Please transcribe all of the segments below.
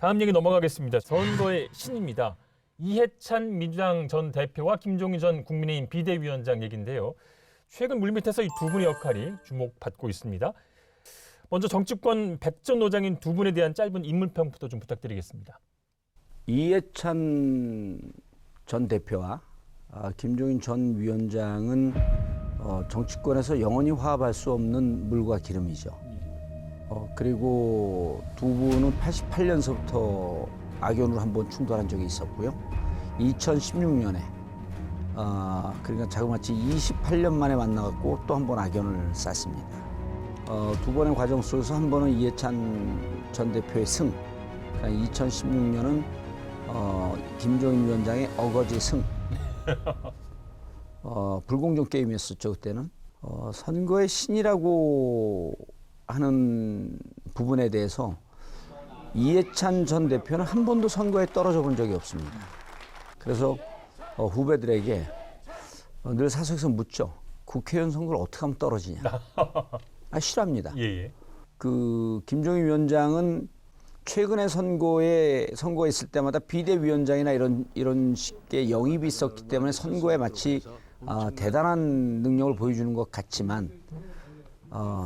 다음 얘기 넘어가겠습니다. 선거의 신입니다. 이해찬 민주당 전 대표와 김종인 전 국민의힘 비대위원장 얘기인데요. 최근 물밑에서 이 두 분의 역할이 주목받고 있습니다. 먼저 정치권 백전노장인 두 분에 대한 짧은 인물평부터 좀 부탁드리겠습니다. 이해찬 전 대표와 김종인 전 위원장은 정치권에서 영원히 화합할 수 없는 물과 기름이죠. 그리고 두 분은 88년서부터 악연으로 한번 충돌한 적이 있었고요. 2016년에 그러니까 자그마치 28년 만에 만나갖고 또 한 번 악연을 쌌습니다. 두 번의 과정 속에서 한 번은 이해찬 전 대표의 승, 그러니까 2016년은 김종인 위원장의 어거지 승. 불공정 게임이었었죠 그때는. 선거의 신이라고 하는 부분에 대해서 이해찬 전 대표는 한 번도 선거에 떨어져 본 적이 없습니다. 그래서 후배들에게 늘 사석에서 묻죠. 국회의원 선거를 어떻게 하면 떨어지냐. 싫어합니다. 예. 그 김종인 위원장은 최근에 선거에 있을 때마다 비대위원장이나 이런 식의 영입이 있었기 때문에 선거에 마치 대단한 능력을 보여주는 것 같지만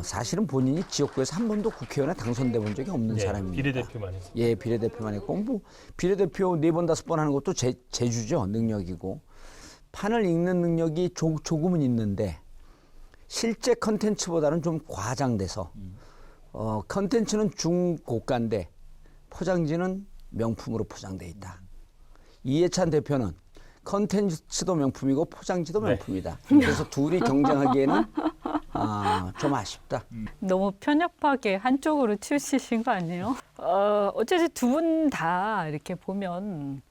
사실은 본인이 지역구에서 한 번도 국회의원에 당선돼 본 적이 없는 사람입니다. 비례대표만 했어요. 예, 비례대표만 했고 뭐 비례대표 4번 5번 하는 것도 재주죠. 능력이고. 판을 읽는 능력이 조금은 있는데 실제 컨텐츠보다는 좀 과장돼서 컨텐츠는 중고가인데 포장지는 명품으로 포장돼 있다. 이해찬 대표는 컨텐츠도 명품이고 포장지도 명품이다. 그래서 둘이 경쟁하기에는 좀 아쉽다. 너무 편협하게 한쪽으로 치우치신 거 아니에요? 어쨌든 두 분 다 이렇게 보면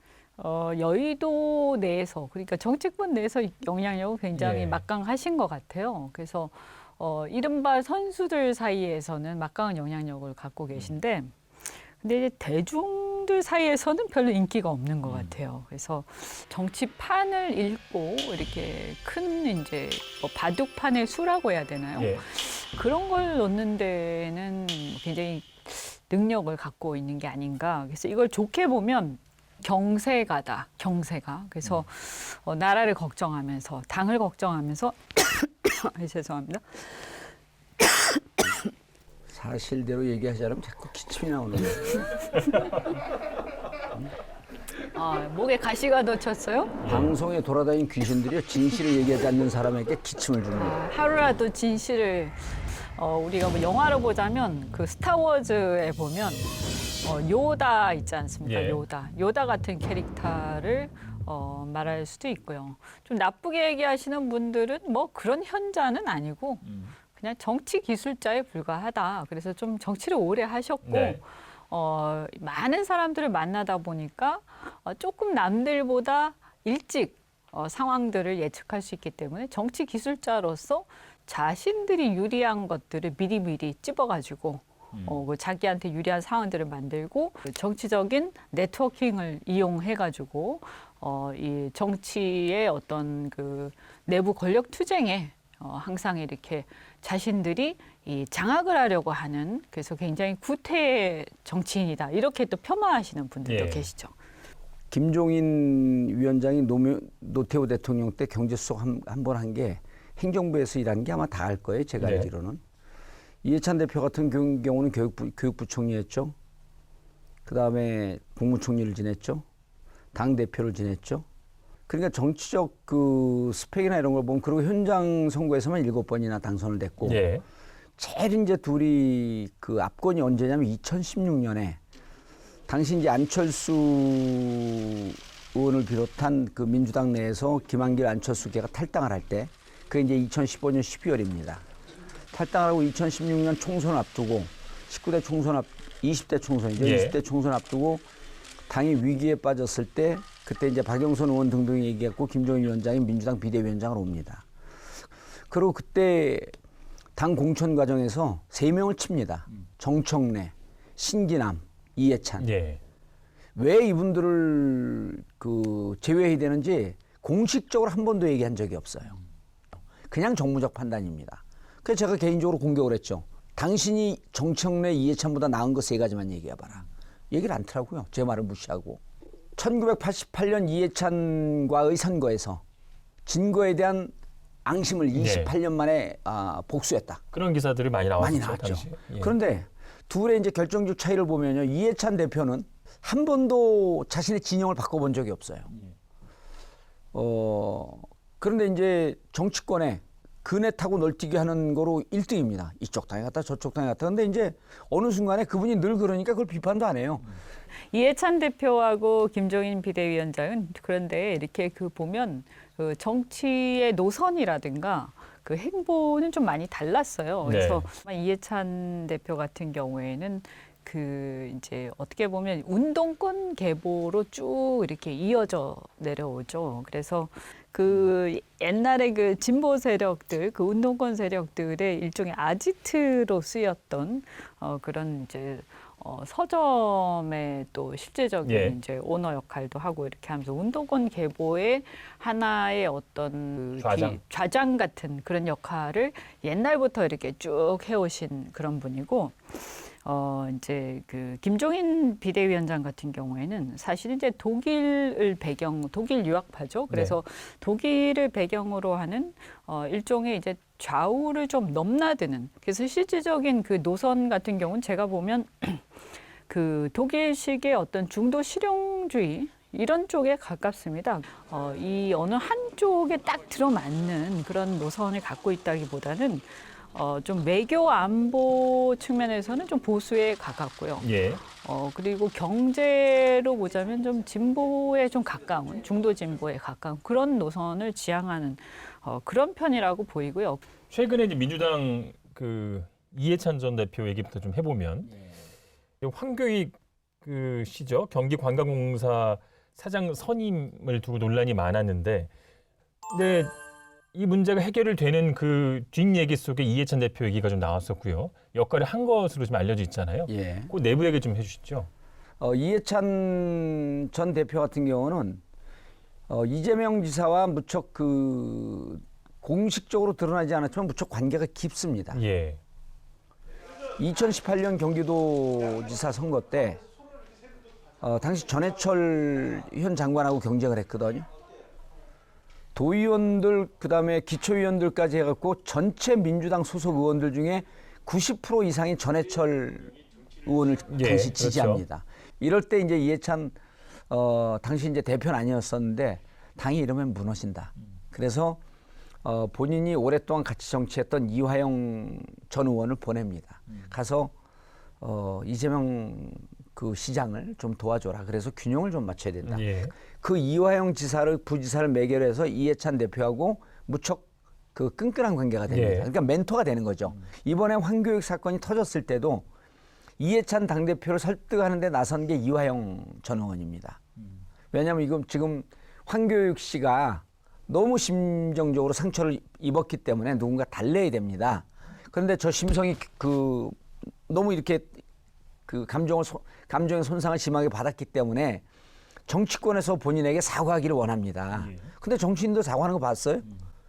여의도 내에서 그러니까 정치권 내에서 영향력이 굉장히 막강하신 것 같아요. 그래서 이른바 선수들 사이에서는 막강한 영향력을 갖고 계신데 근데 이제 대중들 사이에서는 별로 인기가 없는 것 같아요. 그래서 정치판을 읽고 이렇게 큰 이제 뭐 바둑판의 수라고 해야 되나요? 그런 걸 넣는 데는 굉장히 능력을 갖고 있는 게 아닌가. 그래서 이걸 좋게 보면 경세가다, 경세가. 그래서 나라를 걱정하면서, 당을 걱정하면서, 죄송합니다. 사실대로 얘기하자면 자꾸 기침이 나오는 거예요. 목에 가시가 덧쳤어요? 방송에 돌아다니는 귀신들이요. 진실을 얘기하지 않는 사람에게 기침을 주는 거예요. 하루라도 진실을 우리가 뭐 영화로 보자면 그 스타워즈에 보면 요다 있지 않습니까? 요다 같은 캐릭터를 말할 수도 있고요. 좀 나쁘게 얘기하시는 분들은 뭐 그런 현자는 아니고 그냥 정치 기술자에 불과하다. 그래서 좀 정치를 오래 하셨고 많은 사람들을 만나다 보니까 조금 남들보다 일찍 상황들을 예측할 수 있기 때문에 정치 기술자로서 자신들이 유리한 것들을 미리미리 찝어가지고 그 자기한테 유리한 상황들을 만들고 정치적인 네트워킹을 이용해가지고 이 정치의 어떤 그 내부 권력 투쟁에 항상 이렇게 자신들이 이 장악을 하려고 하는 그래서 굉장히 구태 정치인이다 이렇게 또 폄하하시는 분들도 계시죠. 김종인 위원장이 노태우 대통령 때 경제수석 한 번 한 게 행정부에서 일한 게 아마 다 할 거예요. 제가 알기로는. 이해찬 대표 같은 경우는 교육부총리였죠. 그다음에 국무총리를 지냈죠. 당대표를 지냈죠. 그러니까 정치적 그 스펙이나 이런 걸 보면 그리고 현장 선거에서만 7번이나 당선을 됐고 제일 이제 둘이 그 압권이 언제냐면 2016년에 당시 이제 안철수 의원을 비롯한 그 민주당 내에서 김한길 안철수계가 탈당을 할 때 그게 이제 2015년 12월입니다. 탈당을 하고 2016년 총선 앞두고 19대 총선 20대 총선이죠. 20대 총선 앞두고 당이 위기에 빠졌을 때 그때 이제 박영선 의원 등등이 얘기했고 김종인 위원장이 민주당 비대위원장을 옵니다. 그리고 그때 당 공천 과정에서 3명을 칩니다. 정청래, 신기남, 이해찬. 왜 이분들을 그 제외해야 되는지 공식적으로 한 번도 얘기한 적이 없어요. 그냥 정무적 판단입니다. 그래서 제가 개인적으로 공격을 했죠. 당신이 정청래, 이해찬보다 나은 거 3가지만 얘기해봐라. 얘기를 않더라고요. 제 말을 무시하고. 1988년 이해찬과의 선거에서 진 거에 대한 앙심을 28년 만에 복수했다. 그런 기사들이 많이 나왔죠. 많이 나왔죠. 당시에. 예. 그런데 둘의 이제 결정적 차이를 보면요. 이해찬 대표는 한 번도 자신의 진영을 바꿔본 적이 없어요. 그런데 이제 정치권에 그네 타고 널뛰기 하는 거로 1등입니다. 이쪽 당에 갔다 저쪽 당에 갔다. 근데 이제 어느 순간에 그분이 늘 그러니까 그걸 비판도 안 해요. 이해찬 대표하고 김종인 비대위원장은 그런데 이렇게 그 보면 그 정치의 노선이라든가 그 행보는 좀 많이 달랐어요. 그래서 이해찬 대표 같은 경우에는 그 이제 어떻게 보면 운동권 계보로 쭉 이렇게 이어져 내려오죠. 그래서 그 옛날에 그 진보 세력들, 그 운동권 세력들의 일종의 아지트로 쓰였던 그런 이제 서점의 또 실제적인 이제 오너 역할도 하고 이렇게 하면서 운동권 계보의 하나의 어떤 그 좌장 같은 그런 역할을 옛날부터 이렇게 쭉 해오신 그런 분이고. 이제 그 김종인 비대위원장 같은 경우에는 사실 이제 독일 유학파죠. 그래서 독일을 배경으로 하는 일종의 이제 좌우를 좀 넘나드는. 그래서 실질적인 그 노선 같은 경우는 제가 보면 그 독일식의 어떤 중도 실용주의 이런 쪽에 가깝습니다. 이 어느 한쪽에 딱 들어맞는 그런 노선을 갖고 있다기보다는 좀 외교 안보 측면에서는 좀 보수에 가깝고요. 그리고 경제로 보자면 좀 진보에 좀 가까운, 중도 진보에 가까운 그런 노선을 지향하는 그런 편이라고 보이고요. 최근에 이제 민주당 그 이해찬 전 대표 얘기부터 좀 해보면 황교익 그 시죠. 경기관광공사 사장 선임을 두고 논란이 많았는데, 근데 이 문제가 해결되는 그 뒷얘기 속에 이해찬 대표 얘기가 좀 나왔었고요. 역할을 한 것으로 좀 알려져 있잖아요. 그 내부 얘기 좀 해주시죠. 이해찬 전 대표 같은 경우는 이재명 지사와 무척 그 공식적으로 드러나지 않았지만 무척 관계가 깊습니다. 2018년 경기도지사 선거 때 당시 전해철 현 장관하고 경쟁을 했거든요. 도의원들 그다음에 기초의원들까지 해갖고 전체 민주당 소속 의원들 중에 90% 이상이 전해철 의원을 당시 지지합니다. 이럴 때 이제 이해찬 당시 이제 대표는 아니었었는데 당이 이러면 무너진다. 그래서 본인이 오랫동안 같이 정치했던 이화영 전 의원을 보냅니다. 가서 이재명 그 시장을 좀 도와줘라. 그래서 균형을 좀 맞춰야 된다. 그 이화영 부지사를 매결해서 이해찬 대표하고 무척 그 끈끈한 관계가 됩니다. 그러니까 멘토가 되는 거죠. 이번에 황교익 사건이 터졌을 때도 이해찬 당대표를 설득하는 데 나선 게 이화영 전 의원입니다. 왜냐하면 이건 지금 황교익 씨가 너무 심정적으로 상처를 입었기 때문에 누군가 달래야 됩니다. 그런데 저 심성이 그 너무 이렇게 그 감정의 손상을 심하게 받았기 때문에 정치권에서 본인에게 사과하기를 원합니다. 근데 정치인들 사과하는 거 봤어요?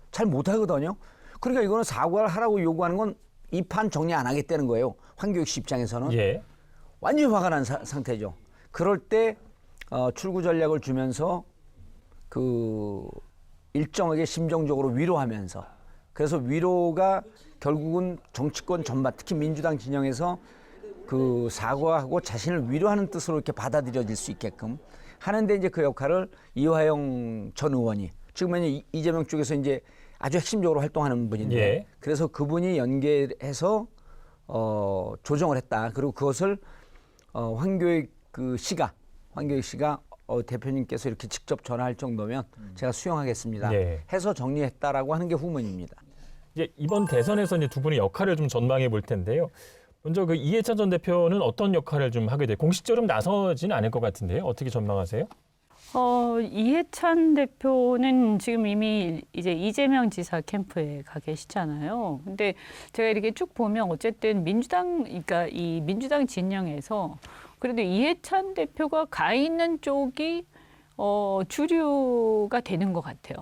잘 못하거든요. 그러니까 이거는 사과를 하라고 요구하는 건 이 판 정리 안 하겠다는 거예요. 황교익 씨 입장에서는. 완전히 화가 난 상태죠. 그럴 때 출구 전략을 주면서 그 일정하게 심정적으로 위로하면서, 그래서 위로가 결국은 정치권 전반 특히 민주당 진영에서 그 사과하고 자신을 위로하는 뜻으로 이렇게 받아들여질 수 있게끔 하는데, 이제 그 역할을 이화영 전 의원이 지금은 이재명 쪽에서 이제 아주 핵심적으로 활동하는 분인데 그래서 그분이 연계해서 조정을 했다. 그리고 그것을 황교익 씨가 대표님께서 이렇게 직접 전화할 정도면 제가 수용하겠습니다. 해서 정리했다라고 하는 게 후문입니다. 이제 이번 대선에서 이제 두 분의 역할을 좀 전망해 볼 텐데요. 먼저 그 이해찬 전 대표는 어떤 역할을 좀 하게 돼요? 공식적으로 나서지는 않을 것 같은데요. 어떻게 전망하세요? 이해찬 대표는 지금 이미 이제 이재명 지사 캠프에 가 계시잖아요. 근데 제가 이렇게 쭉 보면 어쨌든 그러니까 이 민주당 진영에서 그래도 이해찬 대표가 가 있는 쪽이 주류가 되는 것 같아요.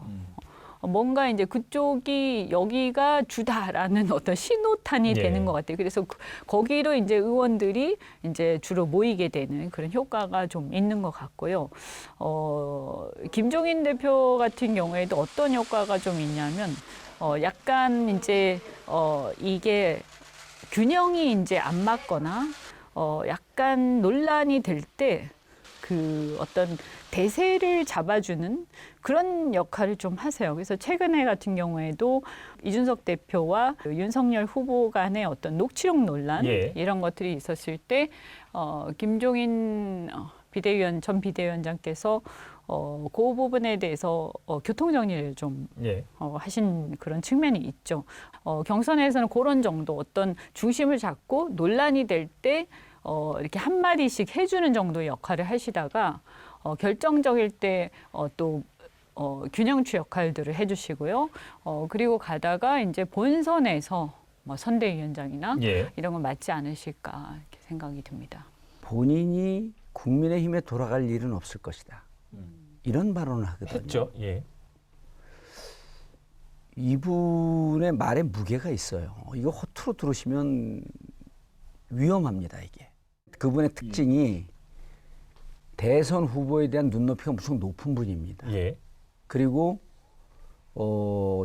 뭔가 이제 그쪽이 여기가 주다라는 어떤 신호탄이 예. 되는 것 같아요. 그래서 거기로 이제 의원들이 이제 주로 모이게 되는 그런 효과가 좀 있는 것 같고요. 김종인 대표 같은 경우에도 어떤 효과가 좀 있냐면 약간 이제 이게 균형이 이제 안 맞거나 약간 논란이 될 때 그 어떤 대세를 잡아주는 그런 역할을 좀 하세요. 그래서 최근에 같은 경우에도 이준석 대표와 윤석열 후보 간의 어떤 녹취록 논란 예. 이런 것들이 있었을 때 김종인 전 비대위원장께서 그 부분에 대해서 교통 정리를 좀 예. 하신 그런 측면이 있죠. 경선에서는 그런 정도 어떤 중심을 잡고 논란이 될 때 이렇게 한 마디씩 해주는 정도의 역할을 하시다가 결정적일 때 또 균형추 역할들을 해주시고요. 그리고 가다가 이제 본선에서 뭐 선대위원장이나 예. 이런 건 맞지 않으실까 이렇게 생각이 듭니다. 본인이 국민의힘에 돌아갈 일은 없을 것이다. 이런 발언을 하거든요. 했죠. 예. 이분의 말에 무게가 있어요. 이거 허투루 들으시면 위험합니다, 이게. 그분의 특징이 대선 후보에 대한 눈높이가 무척 높은 분입니다. 예. 그리고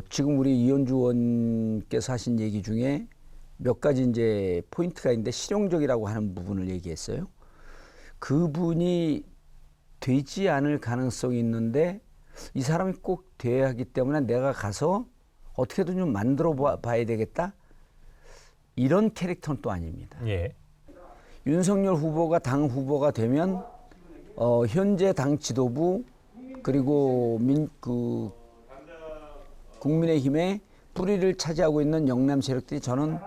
지금 우리 이현주 의원께서 하신 얘기 중에 몇 가지 이제 포인트가 있는데 실용적이라고 하는 부분을 얘기했어요. 그분이 되지 않을 가능성이 있는데 이 사람이 꼭 돼야 하기 때문에 내가 가서 어떻게든 좀 만들어 봐야 되겠다. 이런 캐릭터는 또 아닙니다. 예. 윤석열 후보가 당 후보가 되면 현재 당 지도부 그리고 국민의힘의 뿌리를 차지하고 있는 영남 세력들이 저는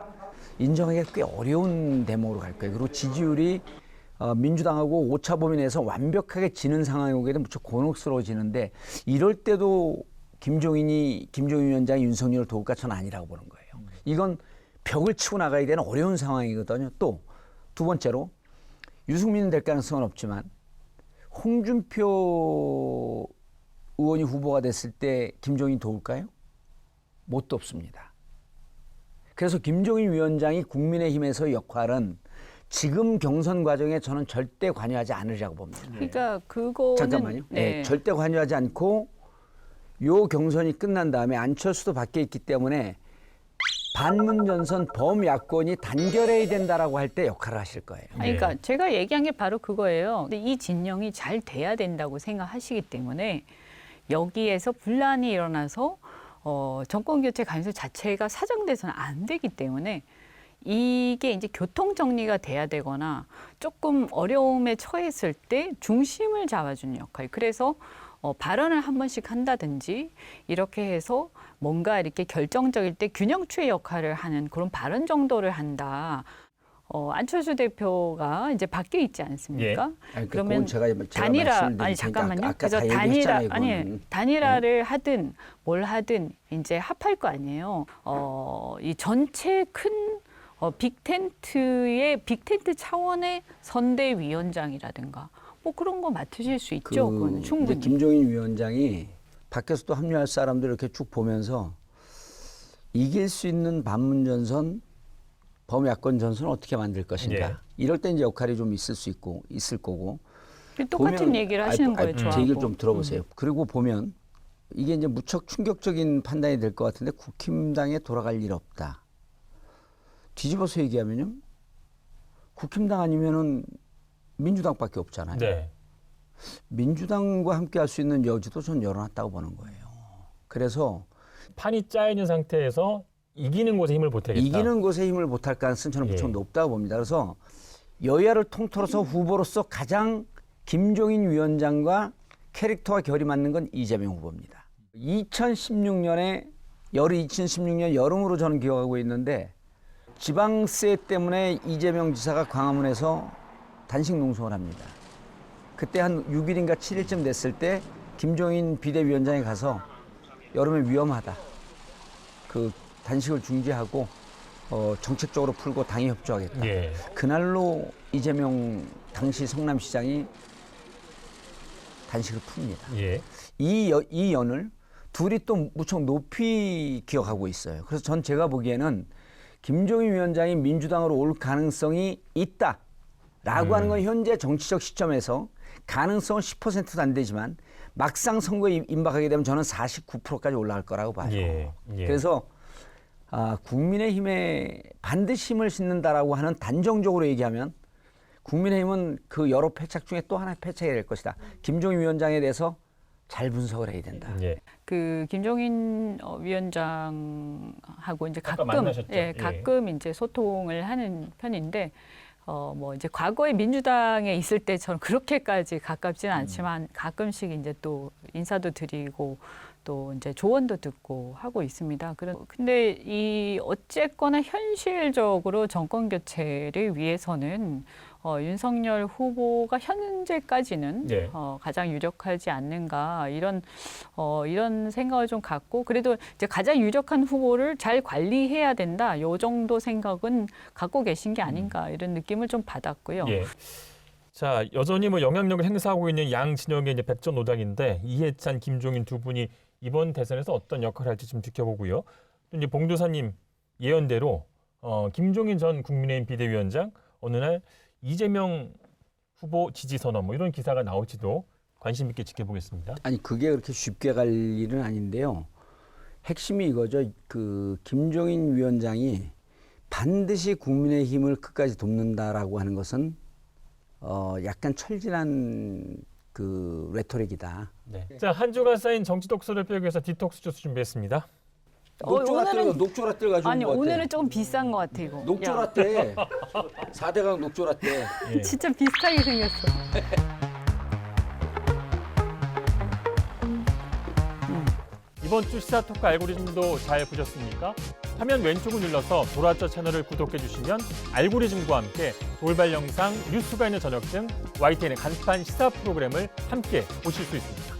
인정하기가 꽤 어려운 대목으로 갈 거예요. 그리고 지지율이 민주당하고 오차 범위 내에서 완벽하게 지는 상황이 오게 되면 무척 곤혹스러워지는데 이럴 때도 김종인 위원장이 윤석열을 도울까 저는 아니라고 보는 거예요. 이건 벽을 치고 나가야 되는 어려운 상황이거든요. 또 두 번째로 유승민은 될 가능성은 없지만 홍준표 의원이 후보가 됐을 때 김종인 도울까요? 못 돕습니다. 그래서 김종인 위원장이 국민의힘에서 역할은 지금 경선 과정에 저는 절대 관여하지 않으리라고 봅니다. 그러니까 그거는 잠깐만요. 네, 절대 관여하지 않고 요 경선이 끝난 다음에 안철수도 밖에 있기 때문에 반문전선 범야권이 단결해야 된다라고 할 때 역할을 하실 거예요. 아니, 그러니까 제가 얘기한 게 바로 그거예요. 근데 이 진영이 잘 돼야 된다고 생각하시기 때문에 여기에서 분란이 일어나서 정권 교체 가능성 자체가 사정돼서는 안 되기 때문에 이게 이제 교통 정리가 돼야 되거나 조금 어려움에 처했을 때 중심을 잡아주는 역할. 그래서 발언을 한 번씩 한다든지 이렇게 해서 뭔가 이렇게 결정적일 때 균형추의 역할을 하는 그런 발언 정도를 한다. 안철수 대표가 이제 밖에 있지 않습니까? 아니, 그러면 제가 단일화 말씀을 아니 드릴 테니까 잠깐만요. 아까 그래서 다 단일화 얘기했잖아요, 아니 이거는. 단일화를 하든 뭘 하든 이제 합할 거 아니에요. 이 전체 큰 빅텐트 차원의 선대위원장이라든가 뭐 그런 거 맡으실 수 있죠. 그거는 충분히. 이제 김종인 위원장이 밖에서 또 합류할 사람들 이렇게 쭉 보면서 이길 수 있는 반문전선, 범야권 전선을 어떻게 만들 것인가. 예. 이럴 때 이제 역할이 좀 있을 거고. 똑같은 보면, 얘기를 하시는 거예요. 제 얘기를 좀 들어보세요. 그리고 보면 이게 이제 무척 충격적인 판단이 될 것 같은데 국힘당에 돌아갈 일 없다. 뒤집어서 얘기하면요. 국힘당 아니면은 민주당밖에 없잖아요. 네. 민주당과 함께 할 수 있는 여지도 전 열어놨다고 보는 거예요. 그래서 판이 짜 있는 상태에서 이기는 곳에 힘을 보태겠다. 이기는 곳에 힘을 못할 가능성은 저는 무척 예. 높다고 봅니다. 그래서 여야를 통틀어서 후보로서 가장 김종인 위원장과 캐릭터와 결이 맞는 건 이재명 후보입니다. 2016년 여름으로 저는 기억하고 있는데 지방세 때문에 이재명 지사가 광화문에서 단식 농성을 합니다. 그때 한 6일인가 7일쯤 됐을 때 김종인 비대위원장이 가서 여름에 위험하다. 그 단식을 중지하고 정책적으로 풀고 당에 협조하겠다. 예. 그날로 이재명 당시 성남시장이 단식을 풉니다. 예. 이 연을 둘이 또 무척 높이 기억하고 있어요. 그래서 전 제가 보기에는 김종인 위원장이 민주당으로 올 가능성이 있다라고 하는 건 현재 정치적 시점에서 가능성은 10%도 안 되지만 막상 선거에 임박하게 되면 저는 49%까지 올라갈 거라고 봐요. 예. 그래서 국민의힘에 반드시 힘을 싣는다라고 하는 단정적으로 얘기하면 국민의힘은 그 여러 패착 중에 또 하나의 패착이 될 것이다. 김종인 위원장에 대해서 잘 분석을 해야 된다. 예. 그 김종인 위원장하고 이제 아까 가끔 만나셨죠? 예, 가끔 이제 소통을 하는 편인데 뭐 이제 과거에 민주당에 있을 때처럼 그렇게까지 가깝지는 않지만 가끔씩 이제 또 인사도 드리고 또 이제 조언도 듣고 하고 있습니다. 근데 이 어쨌거나 현실적으로 정권 교체를 위해서는 윤석열 후보가 현재까지는 네. 가장 유력하지 않는가 이런 생각을 좀 갖고 그래도 이제 가장 유력한 후보를 잘 관리해야 된다. 요 정도 생각은 갖고 계신 게 아닌가 이런 느낌을 좀 받았고요. 예. 자, 여전히 뭐 영향력을 행사하고 있는 양 진영의 이제 백전노당인데 이해찬, 김종인 두 분이 이번 대선에서 어떤 역할을 할지 좀 지켜보고요. 또 이제 봉도사님 예언대로 김종인 전 국민의힘 비대위원장 어느 날 이재명 후보 지지 선언 뭐 이런 기사가 나올지도 관심 있게 지켜보겠습니다. 아니 그게 그렇게 쉽게 갈 일은 아닌데요. 핵심이 이거죠. 그 김종인 위원장이 반드시 국민의힘을 끝까지 돕는다라고 하는 것은 약간 철진한 그 레토릭이다. 네. 자, 한 주간 쌓인 정치 독서를 빼기 위해서 디톡스 주스 준비했습니다. 녹조라떼 가지고 아니 온 것 같아. 오늘은 조금 비싼 것 같아 이거. 녹조라떼. 4대강 녹조라떼. 예. 진짜 비슷하게 생겼어. 이번 주 시사토크 알고리즘도 잘 보셨습니까? 화면 왼쪽을 눌러서 돌아쩌 채널을 구독해 주시면 알고리즘과 함께 돌발 영상, 뉴스가 있는 저녁 등 YTN의 간판 시사 프로그램을 함께 보실 수 있습니다.